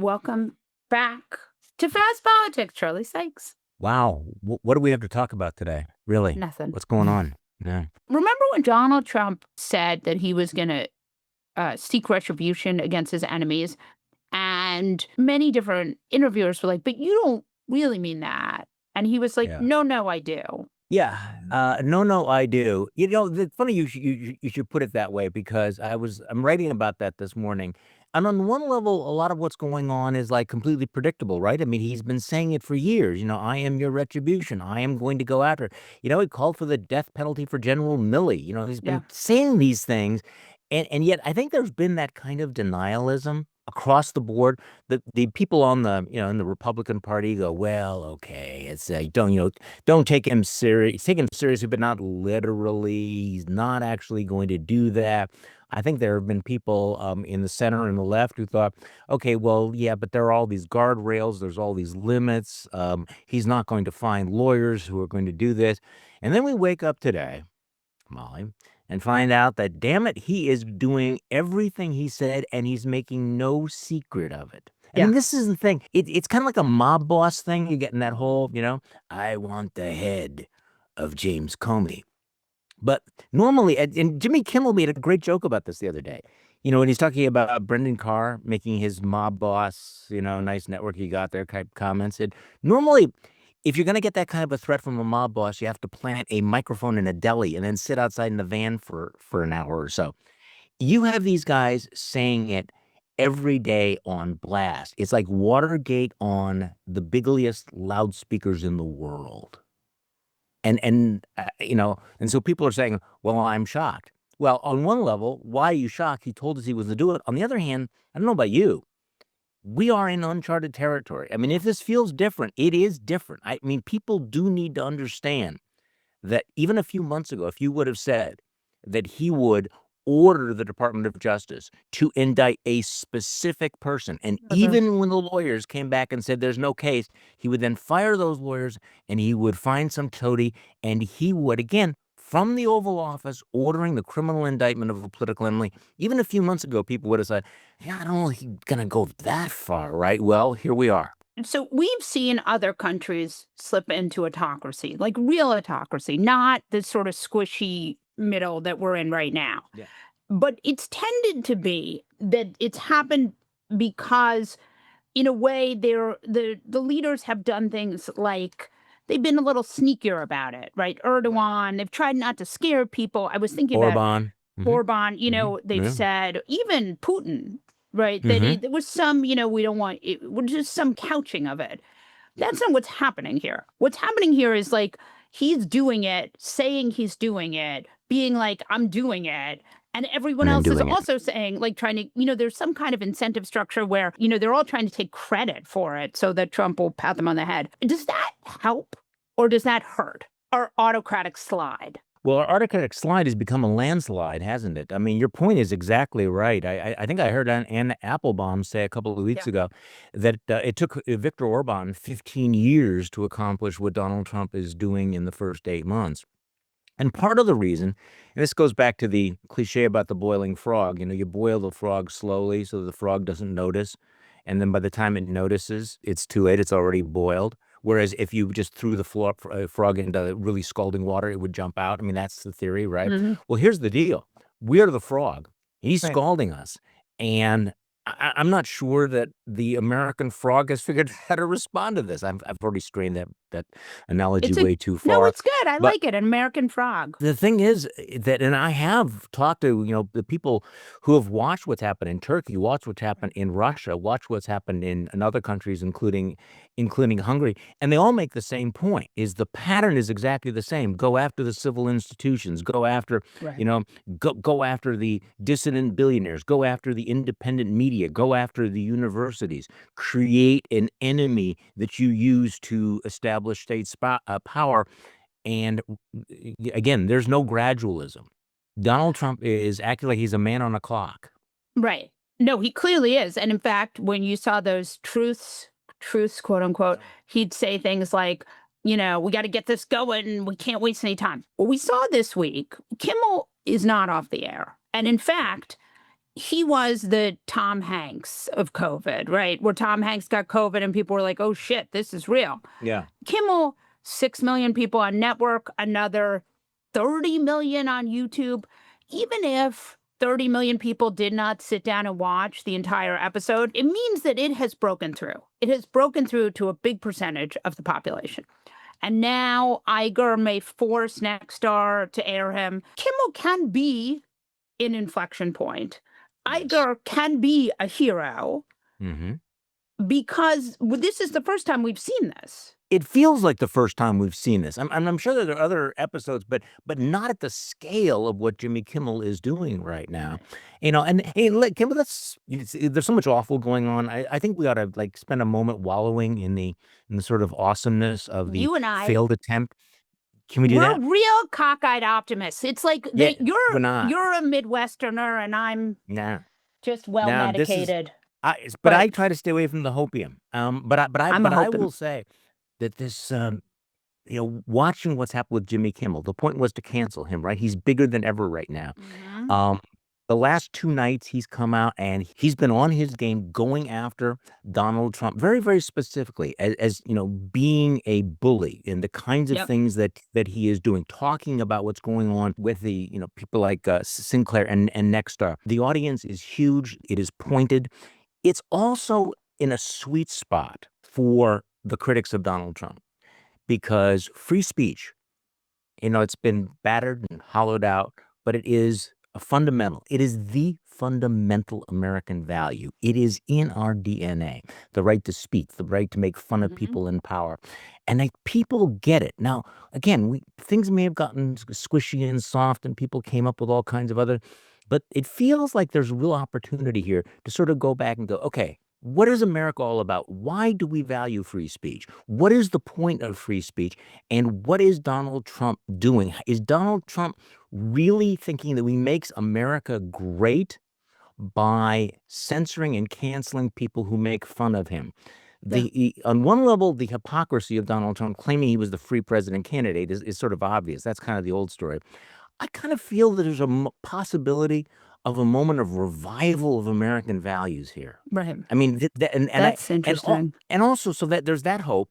Welcome back to Fast Politics, Charlie Sykes. Wow. What do we have to talk about today? Really? Nothing. What's going on? Yeah. Remember when Donald Trump said that he was going to seek retribution against his enemies? And many different interviewers were like, but you don't really mean that. And he was like, Yeah. no, I do. Yeah. No, I do. It's funny you should put it that way because I'm writing about that this morning. And on one level, a lot of what's going on is like completely predictable, right? I mean, he's been saying it for years. I am your retribution. I am going to go after. He called for the death penalty for General Milley. He's been saying these things. And yet I think there's been that kind of denialism across the board. The people on in the Republican Party go, well, okay, it's don't take him serious. Take him seriously, but not literally. He's not actually going to do that. I think there have been people in the center and the left who thought, okay, well, yeah, but there are all these guardrails. There's all these limits. He's not going to find lawyers who are going to do this. And then we wake up today, Molly, and find out that, damn it, he is doing everything he said, and he's making no secret of it. I mean, this is the thing. It's kind of like a mob boss thing. You get in that whole, I want the head of James Comey. But normally, and Jimmy Kimmel made a great joke about this the other day. When he's talking about Brendan Carr making his mob boss, nice network he got there type comments. And normally, if you're going to get that kind of a threat from a mob boss, you have to plant a microphone in a deli and then sit outside in the van for an hour or so. You have these guys saying it every day on blast. It's like Watergate on the biggest loudspeakers in the world. And so people are saying, well, I'm shocked. Well, on one level, why are you shocked? He told us he was to do it. On the other hand, I don't know about you. We are in uncharted territory. I mean, if this feels different, it is different. I mean, people do need to understand that even a few months ago, if you would have said that he would order the Department of Justice to indict a specific person, and even when the lawyers came back and said there's no case, he would then fire those lawyers and he would find some toady and he would, again, from the Oval Office, ordering the criminal indictment of a political enemy. Even a few months ago, people would have said, yeah, I don't know if he's going to go that far, right? Well, here we are. So we've seen other countries slip into autocracy, like real autocracy, not the sort of squishy middle that we're in right now. Yeah. But it's tended to be that it's happened because, in a way, the leaders have done things like they've been a little sneakier about it, right? Erdogan, they've tried not to scare people. I was thinking about Orban, they've said, even Putin, right? That there was some, we don't want, we're just some couching of it. That's not what's happening here. What's happening here is like, he's doing it, saying he's doing it, being like, I'm doing it. And everyone else is also saying, like, trying to, there's some kind of incentive structure where, they're all trying to take credit for it so that Trump will pat them on the head. Does that help or does that hurt our autocratic slide? Well, our autocratic slide has become a landslide, hasn't it? I mean, your point is exactly right. I think I heard Anna Applebaum say a couple of weeks ago that it took Viktor Orban 15 years to accomplish what Donald Trump is doing in the first 8 months. And part of the reason, and this goes back to the cliche about the boiling frog, you boil the frog slowly so the frog doesn't notice. And then by the time it notices, it's too late. It's already boiled. Whereas if you just threw the frog into really scalding water, it would jump out. I mean, that's the theory, right? Well, here's the deal. We're the frog. He's scalding us. And I'm not sure that the American frog has figured out how to respond to this. I've already strained that analogy way too far. No, it's good. I like it. An American frog. The thing is that, and I have talked to, the people who have watched what's happened in Turkey, watched what's happened in Russia, watched what's happened in other countries, including Hungary. And they all make the same point, is the pattern is exactly the same. Go after the civil institutions, go after, go after the dissident billionaires, go after the independent media, go after the universities, create an enemy that you use to establish state power. And again, there's no gradualism. Donald Trump is acting like he's a man on a clock. Right. No, he clearly is. And in fact, when you saw those truths, quote unquote, he'd say things like, we got to get this going. We can't waste any time. Well, we saw this week, Kimmel is not off the air. And in fact, he was the Tom Hanks of COVID, right? Where Tom Hanks got COVID and people were like, oh shit, this is real. Yeah. Kimmel, 6 million people on network, another 30 million on YouTube. Even if 30 million people did not sit down and watch the entire episode, it means that it has broken through. It has broken through to a big percentage of the population. And now Iger may force Nexstar to air him. Kimmel can be an inflection point. Yes. Iger can be a hero Mm-hmm. because this is the first time we've seen this. It feels like the first time we've seen this. I'm sure that there are other episodes, but not at the scale of what Jimmy Kimmel is doing right now. And hey, look, Kimmel, there's so much awful going on. I think we ought to like spend a moment wallowing in the sort of awesomeness of the You and I, failed attempt. Can we do we're that? real cockeyed optimists. It's like Yeah, we're not. you're a Midwesterner and I'm Nah. just well medicated. But I try to stay away from the hopium. But I will say that this, watching what's happened with Jimmy Kimmel, the point was to cancel him, right? He's bigger than ever right now. Mhm. The last 2 nights he's come out and he's been on his game going after Donald Trump very, very specifically as being a bully and the kinds of Yep. things that he is doing, talking about what's going on with the, people like Sinclair and Nexstar. The audience is huge. It is pointed. It's also in a sweet spot for the critics of Donald Trump because free speech, it's been battered and hollowed out, but it is a fundamental. It is the fundamental American value. It is in our DNA, the right to speak, the right to make fun of people in power. And people get it. Now, again, things may have gotten squishy and soft and people came up with all kinds of other, but it feels like there's real opportunity here to sort of go back and go, okay, what is America all about? Why do we value free speech? What is the point of free speech? And what is Donald Trump doing? Is Donald Trump really thinking that he makes America great by censoring and canceling people who make fun of him? On one level, the hypocrisy of Donald Trump claiming he was the free president candidate is sort of obvious. That's kind of the old story. I kind of feel that there's a possibility of a moment of revival of American values here. Right. I mean, That's interesting. And also, so that there's that hope.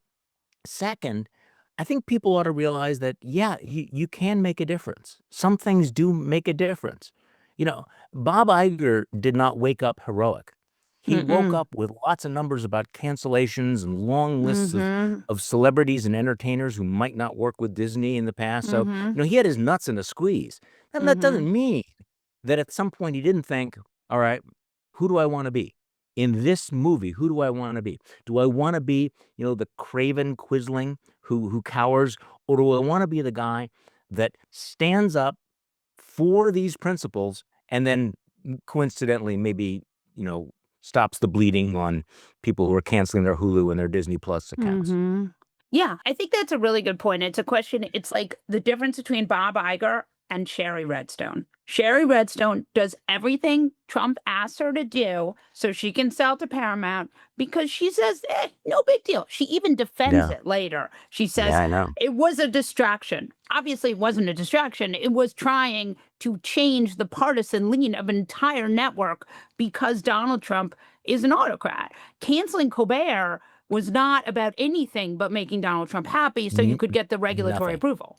Second, I think people ought to realize that, yeah, you can make a difference. Some things do make a difference. Bob Iger did not wake up heroic. He woke up with lots of numbers about cancellations and long lists of celebrities and entertainers who might not work with Disney in the past. So, he had his nuts in a squeeze. And that doesn't mean that at some point he didn't think, all right, who do I want to be? In this movie, who do I want to be? Do I want to be, the craven quisling who cowers? Or do I want to be the guy that stands up for these principles and then coincidentally maybe, stops the bleeding on people who are canceling their Hulu and their Disney Plus accounts? Yeah, I think that's a really good point. It's a question. It's like the difference between Bob Iger and Sherry Redstone. Sherry Redstone does everything Trump asks her to do so she can sell to Paramount because she says, no big deal. She even defends it later. She says, I know. It was a distraction. Obviously, it wasn't a distraction. It was trying to change the partisan lean of an entire network because Donald Trump is an autocrat. Canceling Colbert was not about anything but making Donald Trump happy so you could get the regulatory approval.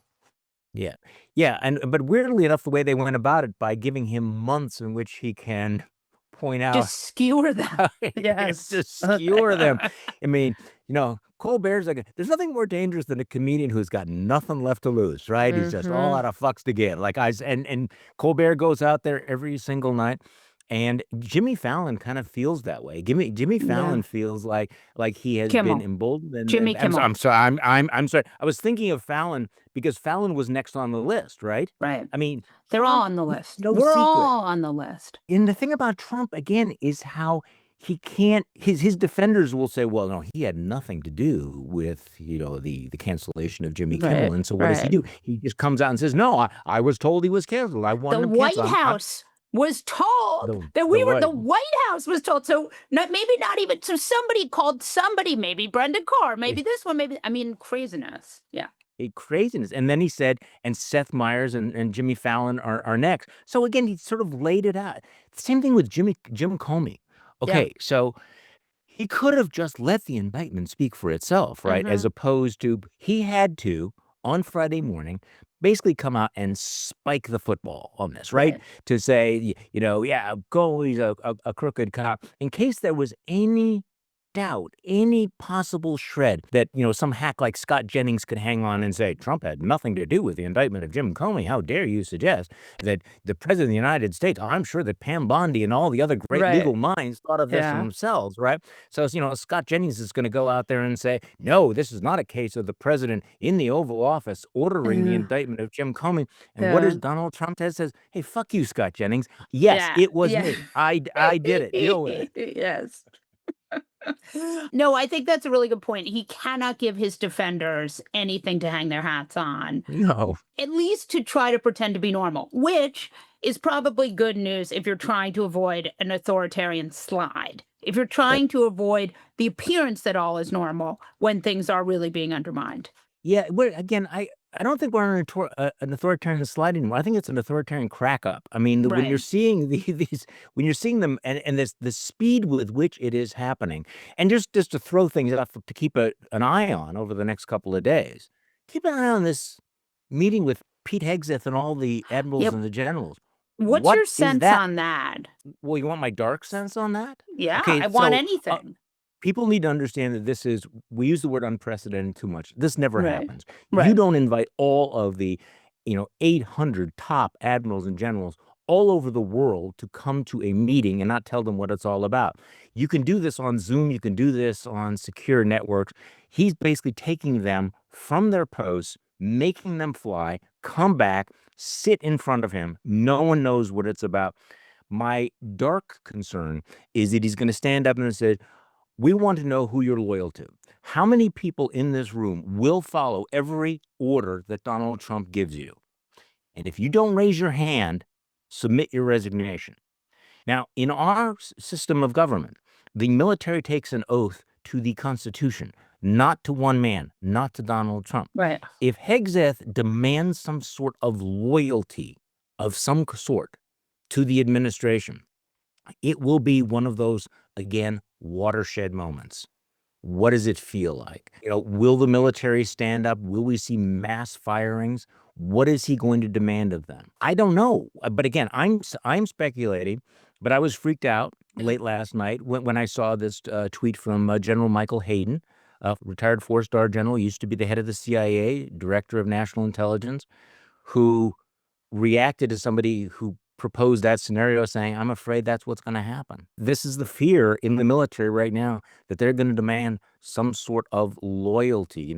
Yeah. Yeah. But weirdly enough, the way they went about it by giving him months in which he can point out. Just skewer them. Yes. Just skewer them. I mean, Colbert's there's nothing more dangerous than a comedian who's got nothing left to lose, right? He's just all out of fucks to give. And Colbert goes out there every single night. And Jimmy Fallon kind of feels that way. Jimmy Fallon feels like he has been emboldened. Jimmy Kimmel. I'm sorry. I'm sorry. I was thinking of Fallon because Fallon was next on the list, right? Right. I mean, they're all on the list. No We're secret. all on the list. And the thing about Trump again is how he can't. His defenders will say, "Well, no, he had nothing to do with the cancellation of Jimmy Kimmel." And so what does he do? He just comes out and says, "No, I was told he was canceled. I wanted him canceled." The White House was told that the White House was told. So maybe not even. So somebody called somebody, maybe Brendan Carr, maybe this one, maybe. I mean, craziness. Yeah. a craziness. And then he said, and Seth Meyers and Jimmy Fallon are next. So again, he sort of laid it out. Same thing with Jim Comey. Yeah. Okay, so he could have just let the indictment speak for itself, right? As Mhm. opposed to he had to, on Friday morning, basically come out and spike the football on this, right? Right. To say, yeah, Goldie's a crooked cop. In case there was any doubt, any possible shred that, some hack like Scott Jennings could hang on and say, Trump had nothing to do with the indictment of Jim Comey. How dare you suggest that the president of the United States, I'm sure that Pam Bondi and all the other great Right. legal minds thought of this Yeah. themselves, right? So, Scott Jennings is going to go out there and say, no, this is not a case of the president in the Oval Office ordering the Yeah. indictment of Jim Comey. And what Yeah. does Donald Trump says? Hey, fuck you, Scott Jennings. Yes, Yeah. it was Yeah. me. I did it. Deal with it. Yes. No, I think that's a really good point. He cannot give his defenders anything to hang their hats on, No. at least to try to pretend to be normal, which is probably good news if you're trying to avoid an authoritarian slide. If you're trying to avoid the appearance that all is normal when things are really being undermined. Yeah, again, I don't think we're on an authoritarian slide anymore. I think it's an authoritarian crack up. I mean, when you're Right. seeing these, when you're seeing them, and this the speed with which it is happening, and just to throw things out to keep an eye on over the next couple of days, keep an eye on this meeting with Pete Hegseth and all the admirals Yep. and the generals. What's What your is sense that? on that? Well, you want my dark sense on that? Yeah, Okay, I want so anything. people need to understand that we use the word unprecedented too much. This never Right. happens. You Right. don't invite all of the, 800 top admirals and generals all over the world to come to a meeting and not tell them what it's all about. You can do this on Zoom. You can do this on secure networks. He's basically taking them from their posts, making them fly, come back, sit in front of him. No one knows what it's about. My dark concern is that he's going to stand up and say, we want to know who you're loyal to. How many people in this room will follow every order that Donald Trump gives you? And if you don't raise your hand, submit your resignation. Now, in our system of government, the military takes an oath to the Constitution, not to one man, not to Donald Trump. Right. If Hegseth demands some sort of loyalty of some sort to the administration, it will be one of those, again, watershed moments. What does it feel like? Will the military stand up? Will we see mass firings? What is he going to demand of them? I don't know. But again, I'm speculating. But I was freaked out late last night when I saw this tweet from General Michael Hayden, retired four-star general, used to be the head of the CIA, director of national intelligence, who reacted to somebody who proposed that scenario saying, I'm afraid that's what's going to happen. This is the fear in the military right now, that they're going to demand some sort of loyalty.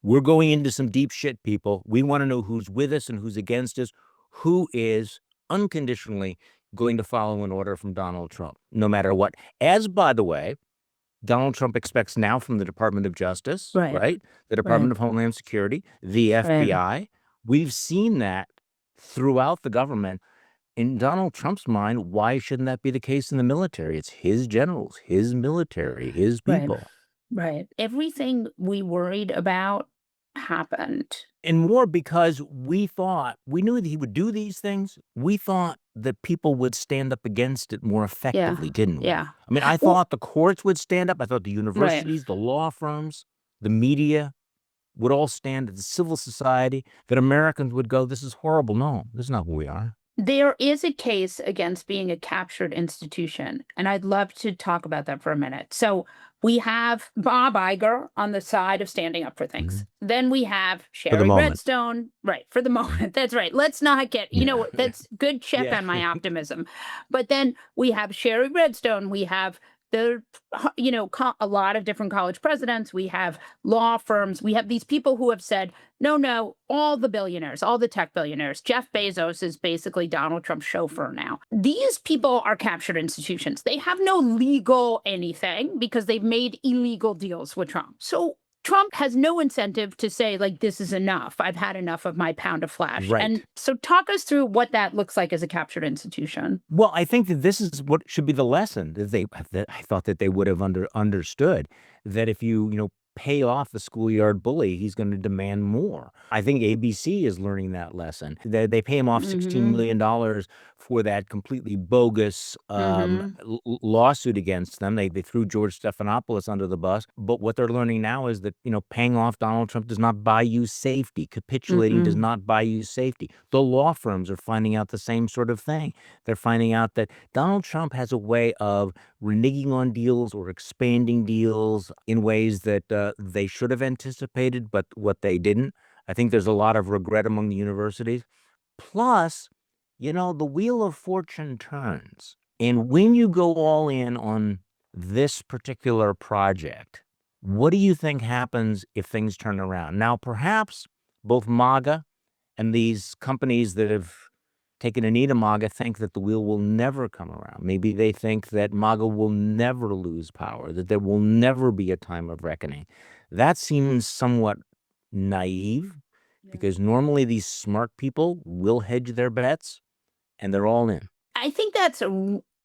We're going into some deep shit, people. We want to know who's with us and who's against us, who is unconditionally going to follow an order from Donald Trump, no matter what. As, by the way, Donald Trump expects now from the Department of Justice, Right. right? The Right. Department of Homeland Security, the Right. FBI. We've seen that throughout the government. In Donald Trump's mind, why shouldn't that be the case in the military? It's his generals, his military, his Right. people. Right. Everything we worried about happened. And more because we knew that he would do these things. We thought that people would stand up against it more Yeah. effectively, didn't we? Yeah. I mean, I Well, thought the courts would stand up. I thought the right. universities, the law firms, the media would all stand, the civil society, that Americans would go, this is horrible. No, this is not who we are. There is a case against being a captured institution, and I'd love to talk about that for a minute. So we have Bob Iger on the side of standing up for things. Then we have For the Sherry moment. Redstone, right, for the moment. That's right. Let's not get, that's good check Yeah. on my optimism. But then we have Sherry Redstone. We have the, a lot of different college presidents. We have law firms. We have these people who have said, no, all the billionaires, all the tech billionaires. Jeff Bezos is basically Donald Trump's chauffeur now. These people are captured institutions. They have no legal anything because they've made illegal deals with Trump. So Trump has no incentive to say, like, this is enough. I've had enough of my pound of flesh. Right. And so talk us through what that looks like as a captured institution. Well, I think that this is what should be the lesson that I thought that they would have understood, that if you pay off the schoolyard bully, he's going to demand more. I think ABC is learning that lesson. They pay him off $16 million for that completely bogus lawsuit against them. They threw George Stephanopoulos under the bus. But what they're learning now is that, paying off Donald Trump does not buy you safety. Capitulating does not buy you safety. The law firms are finding out the same sort of thing. They're finding out that Donald Trump has a way of reneging on deals or expanding deals in ways that they should have anticipated, but what they didn't. I think there's a lot of regret among the universities. Plus, the wheel of fortune turns. And when you go all in on this particular project, what do you think happens if things turn around? Now, perhaps both MAGA and these companies that have taken a knee to MAGA think that the wheel will never come around. Maybe they think that MAGA will never lose power, that there will never be a time of reckoning. That seems somewhat naive because normally these smart people will hedge their bets and they're all in. I think that's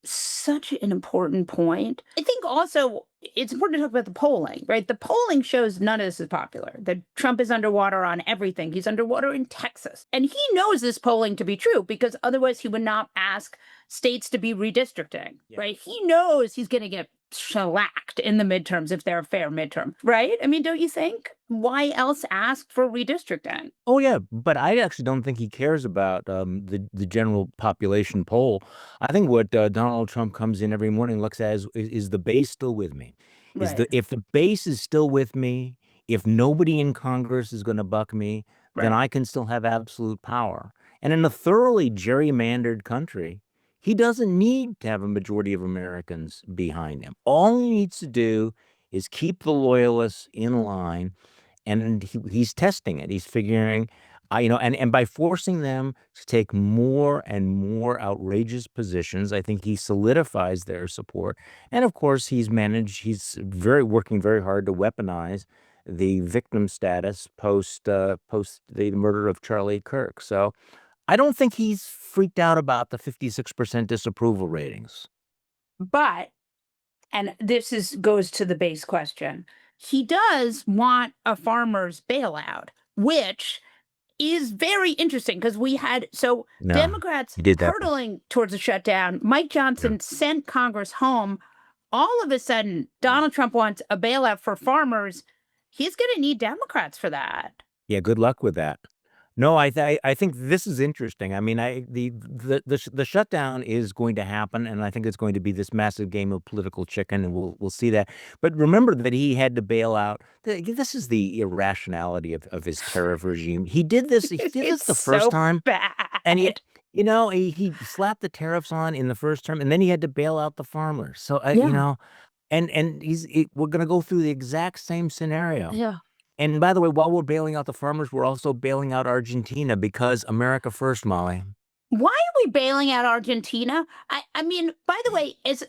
such an important point. I think also it's important to talk about the polling, right? The polling shows none of this is popular, that Trump is underwater on everything. He's underwater in Texas. And he knows this polling to be true because otherwise he would not ask states to be redistricting, right? He knows he's going to get shellacked in the midterms if they're a fair midterm, right? I mean, don't you think? Why else ask for redistricting? Oh, yeah, but I actually don't think he cares about the general population poll. I think what Donald Trump comes in every morning looks at is the base still with me? If the base is still with me, if nobody in Congress is going to buck me, then I can still have absolute power. And in a thoroughly gerrymandered country, he doesn't need to have a majority of Americans behind him. All he needs to do is keep the loyalists in line. And he's testing it. He's figuring, and by forcing them to take more and more outrageous positions, I think he solidifies their support. And of course, he's working very hard to weaponize the victim status post the murder of Charlie Kirk. So I don't think he's freaked out about the 56% disapproval ratings. But, and goes to the base question, he does want a farmer's bailout, which is very interesting because Democrats hurtling towards a shutdown. Mike Johnson sent Congress home. All of a sudden, Donald Trump wants a bailout for farmers. He's going to need Democrats for that. Yeah, good luck with that. No, I think this is interesting. I mean, the shutdown is going to happen, and I think it's going to be this massive game of political chicken, and we'll see that. But remember that he had to bail out. This is the irrationality of his tariff regime. He did this. He did this the first time, bad. And he slapped the tariffs on in the first term, and then he had to bail out the farmers. So and we're going to go through the exact same scenario. Yeah. And by the way, while we're bailing out the farmers, we're also bailing out Argentina because America first, Molly. Why are we bailing out Argentina? I mean, by the way, as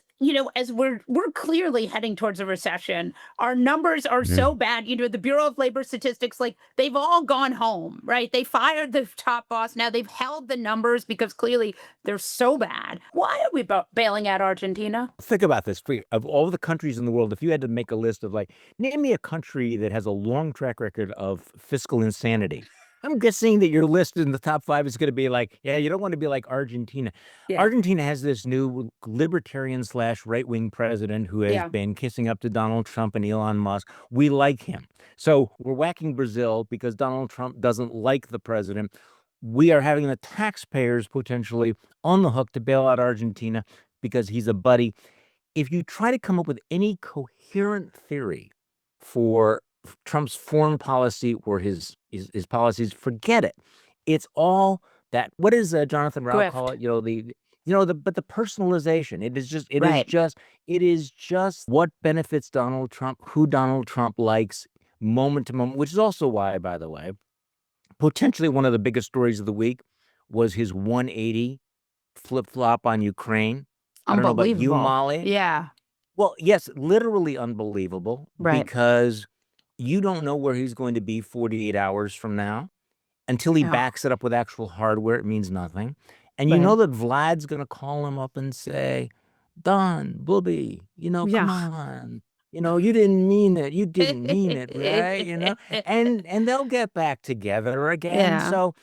we're clearly heading towards a recession, our numbers are so bad. The Bureau of Labor Statistics, they've all gone home, right? They fired the top boss. Now they've held the numbers because clearly they're so bad. Why are we bailing out Argentina? Think about this. Of all the countries in the world, if you had to make a list of name me a country that has a long track record of fiscal insanity. I'm guessing that your list in the top 5 is going to be you don't want to be like Argentina. Yeah. Argentina has this new libertarian / right-wing president who has been kissing up to Donald Trump and Elon Musk. We like him. So we're whacking Brazil because Donald Trump doesn't like the president. We are having the taxpayers potentially on the hook to bail out Argentina because he's a buddy. If you try to come up with any coherent theory for Trump's foreign policy or his policies, forget it. It's all that. What does Jonathan Rao call it? But the personalization. It is just what benefits Donald Trump, who Donald Trump likes, moment to moment. Which is also why, by the way, potentially one of the biggest stories of the week was his 180 flip flop on Ukraine. I don't know about you, Molly. Yeah. Well, yes, literally unbelievable, because you don't know where he's going to be 48 hours from now. Until he backs it up with actual hardware, it means nothing. And you know that Vlad's going to call him up and say, Don, Booby, come on. You didn't mean it. You didn't mean it, right? And they'll get back together again. Yeah. So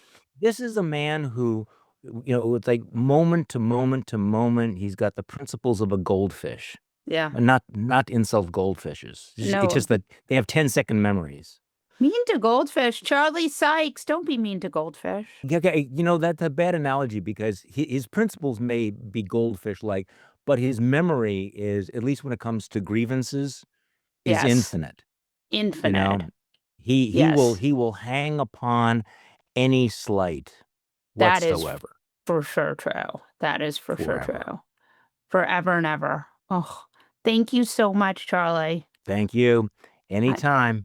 this is a man who, it's like moment to moment to moment. He's got the principles of a goldfish, Yeah. not insult goldfishes. It's No. just that they have 10-second memories. Mean to goldfish. Charlie Sykes, don't be mean to goldfish. Yeah, okay, that's a bad analogy because his principles may be goldfish-like, but his memory is, at least when it comes to grievances, is Yes. infinite. You Infinite. know, Yes. he will hang upon any slight That is whatsoever, for sure true. That is for sure forever. true. Forever and ever. Oh, thank you so much, Charlie. Thank you. I Anytime.